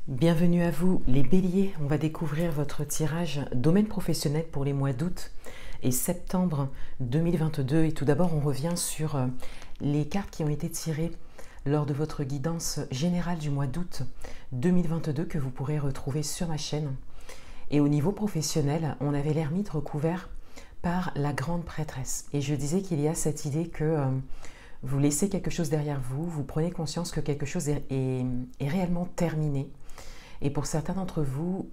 Bienvenue à vous les béliers, on va découvrir votre tirage domaine professionnel pour les mois d'août et septembre 2022 et tout d'abord on revient sur les cartes qui ont été tirées lors de votre guidance générale du mois d'août 2022 que vous pourrez retrouver sur ma chaîne. Et au niveau professionnel, on avait l'ermite recouvert par la grande prêtresse et je disais qu'il y a cette idée que vous laissez quelque chose derrière vous, vous prenez conscience que quelque chose est réellement terminé. Et pour certains d'entre vous,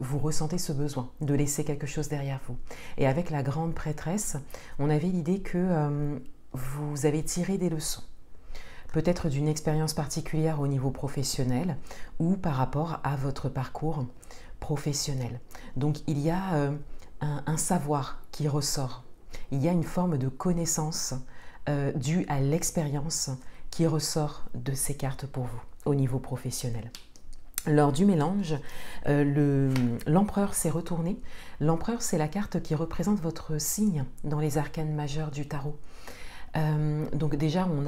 vous ressentez ce besoin de laisser quelque chose derrière vous. Et avec la grande prêtresse, on avait l'idée que vous avez tiré des leçons. Peut-être d'une expérience particulière au niveau professionnel ou par rapport à votre parcours professionnel. Donc il y a un savoir qui ressort. Il y a une forme de connaissance due à l'expérience qui ressort de ces cartes pour vous au niveau professionnel. Lors du mélange, l'empereur s'est retourné. L'empereur, c'est la carte qui représente votre signe dans les arcanes majeures du tarot. Donc déjà, on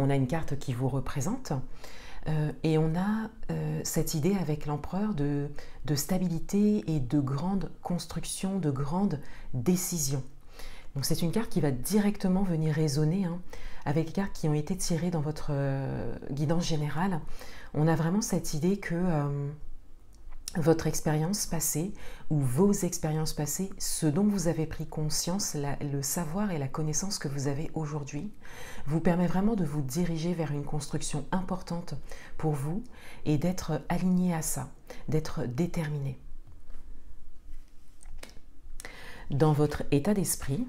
a une carte qui vous représente et on a cette idée avec l'empereur de stabilité et de grande construction, de grandes décisions. Donc c'est une carte qui va directement venir résonner avec les cartes qui ont été tirées dans votre guidance générale. On a vraiment cette idée que votre expérience passée ou vos expériences passées, ce dont vous avez pris conscience, le savoir et la connaissance que vous avez aujourd'hui, vous permet vraiment de vous diriger vers une construction importante pour vous et d'être aligné à ça, d'être déterminé. Dans votre état d'esprit,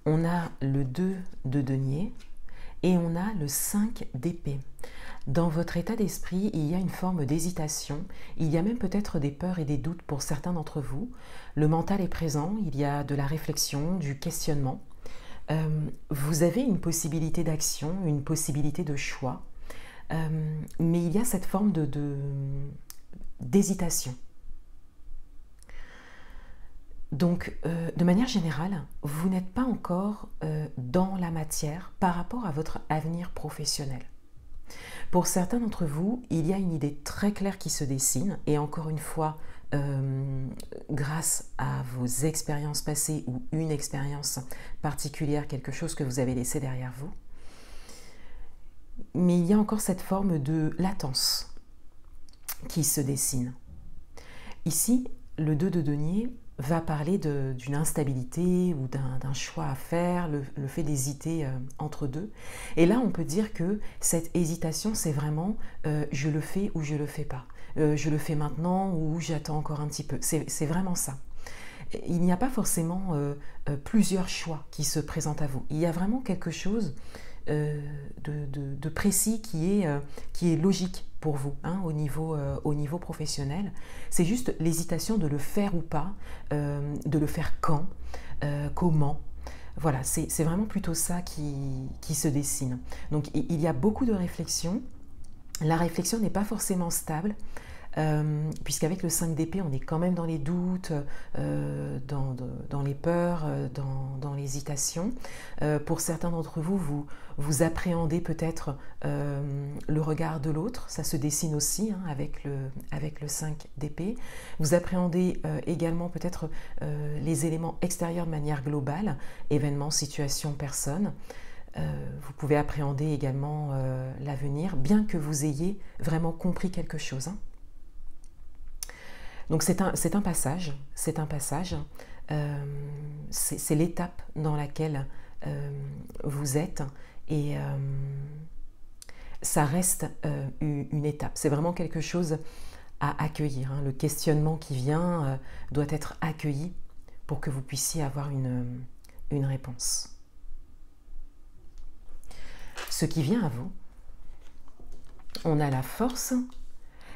on a le 2 de denier et on a le 5 d'épée. Dans votre état d'esprit, il y a une forme d'hésitation, il y a même peut-être des peurs et des doutes pour certains d'entre vous. Le mental est présent, il y a de la réflexion, du questionnement. Vous avez une possibilité d'action, une possibilité de choix, mais il y a cette forme d'hésitation. Donc, de manière générale, vous n'êtes pas encore dans la matière par rapport à votre avenir professionnel. Pour certains d'entre vous, il y a une idée très claire qui se dessine et encore une fois, grâce à vos expériences passées ou une expérience particulière, quelque chose que vous avez laissé derrière vous. Mais il y a encore cette forme de latence qui se dessine. Ici, le 2 de denier va parler d'une instabilité ou d'un choix à faire, le fait d'hésiter entre deux. Et là, on peut dire que cette hésitation, c'est vraiment je le fais ou je le fais pas. Je le fais maintenant ou j'attends encore un petit peu. C'est vraiment ça. Il n'y a pas forcément plusieurs choix qui se présentent à vous. Il y a vraiment quelque chose de précis qui est logique pour vous au niveau professionnel. C'est juste l'hésitation de le faire ou pas, de le faire quand, comment. Voilà, c'est vraiment plutôt ça qui se dessine. Donc il y a beaucoup de réflexion. La réflexion n'est pas forcément stable. Puisqu'avec le 5 d'épée, on est quand même dans les doutes, dans les peurs, dans l'hésitation. Pour certains d'entre vous, vous appréhendez peut-être le regard de l'autre, ça se dessine aussi avec le 5 d'épée. Vous appréhendez également peut-être les éléments extérieurs de manière globale, événements, situations, personnes. Vous pouvez appréhender également l'avenir, bien que vous ayez vraiment compris quelque chose. Donc c'est un passage, c'est l'étape dans laquelle vous êtes et ça reste une étape. C'est vraiment quelque chose à accueillir. Le questionnement qui vient doit être accueilli pour que vous puissiez avoir une réponse. Ce qui vient à vous, on a la force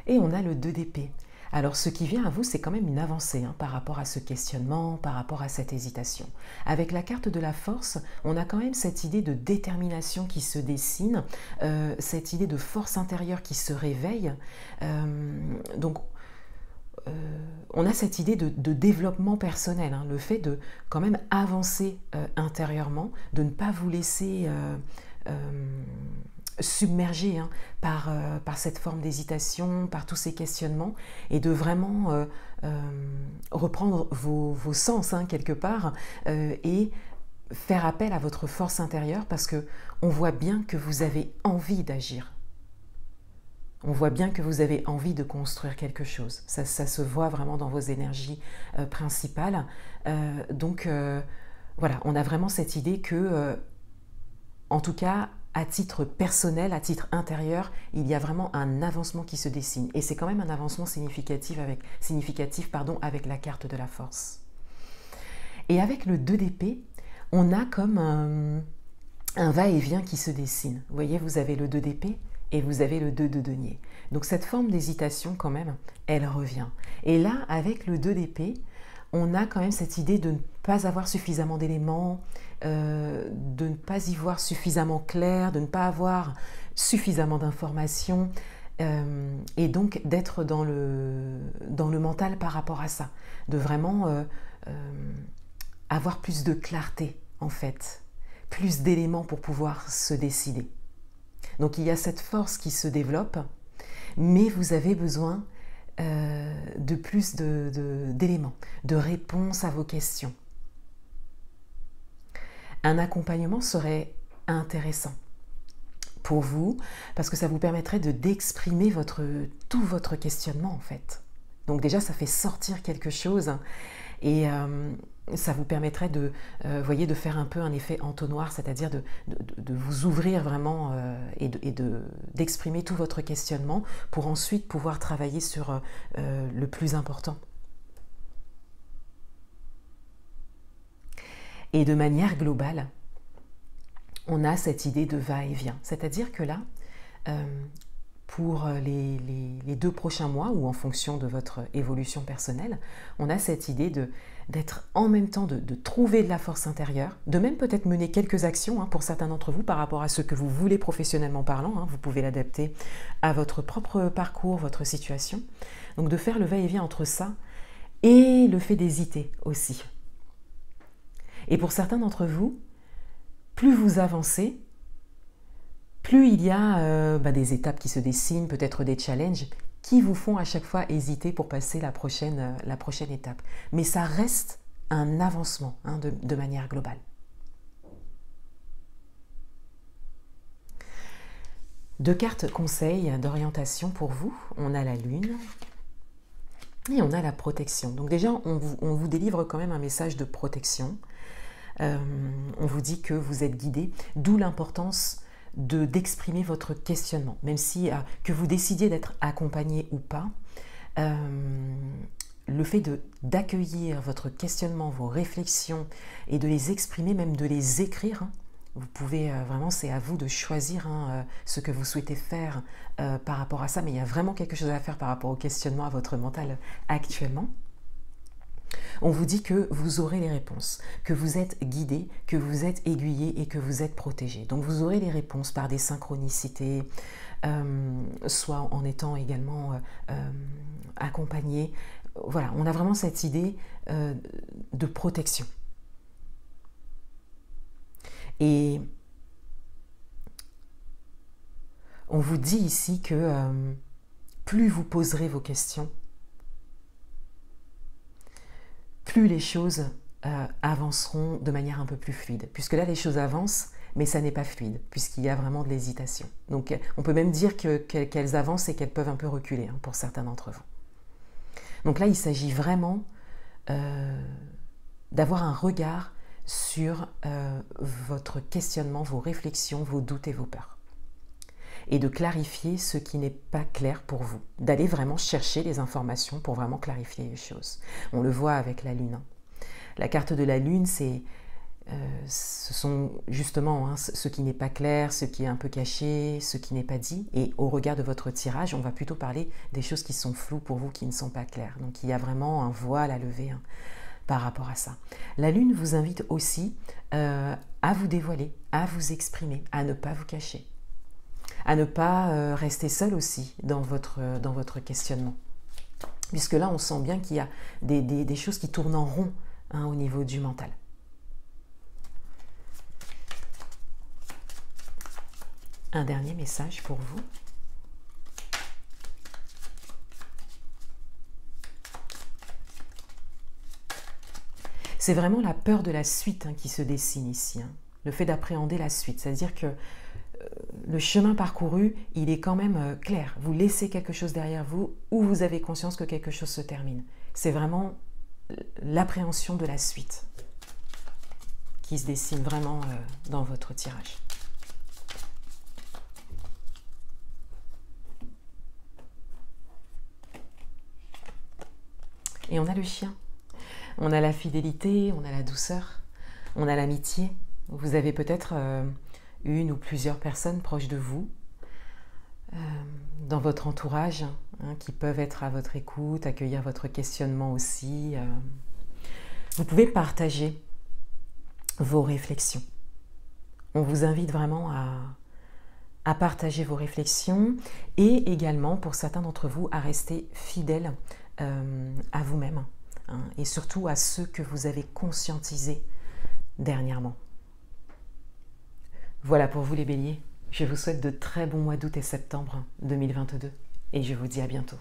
et on a le 2 d'épée. Alors ce qui vient à vous, c'est quand même une avancée par rapport à ce questionnement, par rapport à cette hésitation. Avec la carte de la force, on a quand même cette idée de détermination qui se dessine, cette idée de force intérieure qui se réveille. Donc on a cette idée de développement personnel, le fait de quand même avancer intérieurement, de ne pas vous laisser submergé hein, par cette forme d'hésitation, par tous ces questionnements, et de vraiment reprendre vos sens hein, quelque part et faire appel à votre force intérieure, parce qu'on voit bien que vous avez envie d'agir. On voit bien que vous avez envie de construire quelque chose. Ça se voit vraiment dans vos énergies principales. Donc voilà, on a vraiment cette idée que, en tout cas, à titre personnel, à titre intérieur, il y a vraiment un avancement qui se dessine. Et c'est quand même un avancement significatif avec la carte de la force. Et avec le 2 d'épée, on a comme un va-et-vient qui se dessine. Vous voyez, vous avez le 2 d'épée et vous avez le 2 de denier. Donc cette forme d'hésitation, quand même, elle revient. Et là, avec le 2 d'épée, on a quand même cette idée de ne pas avoir suffisamment d'éléments, de ne pas y voir suffisamment clair, de ne pas avoir suffisamment d'informations, et donc d'être dans le mental par rapport à ça, de vraiment avoir plus de clarté en fait, plus d'éléments pour pouvoir se décider. Donc il y a cette force qui se développe, mais vous avez besoin de plus d'éléments, de réponses à vos questions. Un accompagnement serait intéressant pour vous, parce que ça vous permettrait d'exprimer tout votre questionnement en fait. Donc déjà, ça fait sortir quelque chose, et ça vous permettrait de faire un peu un effet entonnoir, c'est-à-dire de vous ouvrir vraiment et d'exprimer tout votre questionnement pour ensuite pouvoir travailler sur le plus important. Et de manière globale, on a cette idée de va-et-vient. C'est-à-dire que là, pour les 2 prochains mois, ou en fonction de votre évolution personnelle, on a cette idée d'être en même temps, de trouver de la force intérieure, de même peut-être mener quelques actions hein, pour certains d'entre vous par rapport à ce que vous voulez professionnellement parlant. Hein, vous pouvez l'adapter à votre propre parcours, votre situation. Donc de faire le va-et-vient entre ça et le fait d'hésiter aussi. Et pour certains d'entre vous, plus vous avancez, plus il y a des étapes qui se dessinent, peut-être des challenges qui vous font à chaque fois hésiter pour passer la prochaine étape. Mais ça reste un avancement hein, de manière globale. Deux cartes conseils d'orientation pour vous. On a la lune et on a la protection. Donc déjà, on vous délivre quand même un message de protection. On vous dit que vous êtes guidé, d'où l'importance d'exprimer votre questionnement, même si que vous décidiez d'être accompagné ou pas, le fait d'accueillir votre questionnement, vos réflexions et de les exprimer, même de les écrire, hein, vous pouvez vraiment, c'est à vous de choisir hein, ce que vous souhaitez faire par rapport à ça, mais il y a vraiment quelque chose à faire par rapport au questionnement, à votre mental actuellement. On vous dit que vous aurez les réponses, que vous êtes guidé, que vous êtes aiguillé et que vous êtes protégé. Donc vous aurez les réponses par des synchronicités, soit en étant également accompagné. Voilà, on a vraiment cette idée de protection. Et on vous dit ici que plus vous poserez vos questions, plus les choses avanceront de manière un peu plus fluide. Puisque là, les choses avancent, mais ça n'est pas fluide, puisqu'il y a vraiment de l'hésitation. Donc, on peut même dire qu'elles avancent et qu'elles peuvent un peu reculer hein, pour certains d'entre vous. Donc là, il s'agit vraiment d'avoir un regard sur votre questionnement, vos réflexions, vos doutes et vos peurs. Et de clarifier ce qui n'est pas clair pour vous. D'aller vraiment chercher les informations pour vraiment clarifier les choses. On le voit avec la lune. La carte de la lune, ce sont justement hein, ce qui n'est pas clair, ce qui est un peu caché, ce qui n'est pas dit. Et au regard de votre tirage, on va plutôt parler des choses qui sont floues pour vous, qui ne sont pas claires. Donc il y a vraiment un voile à lever hein, par rapport à ça. La lune vous invite aussi à vous dévoiler, à vous exprimer, à ne pas vous cacher. À ne pas rester seul aussi dans votre questionnement. Puisque là, on sent bien qu'il y a des choses qui tournent en rond hein, au niveau du mental. Un dernier message pour vous. C'est vraiment la peur de la suite qui se dessine ici. Le fait d'appréhender la suite. C'est-à-dire que le chemin parcouru, il est quand même clair. Vous laissez quelque chose derrière vous ou vous avez conscience que quelque chose se termine. C'est vraiment l'appréhension de la suite qui se dessine vraiment dans votre tirage. Et on a le chien. On a la fidélité, on a la douceur, on a l'amitié. Vous avez peut-être une ou plusieurs personnes proches de vous, dans votre entourage, qui peuvent être à votre écoute, accueillir votre questionnement aussi. Vous pouvez partager vos réflexions. On vous invite vraiment à partager vos réflexions et également, pour certains d'entre vous, à rester fidèles à vous-même et surtout à ceux que vous avez conscientisés dernièrement. Voilà pour vous les béliers. Je vous souhaite de très bons mois d'août et septembre 2022 et je vous dis à bientôt.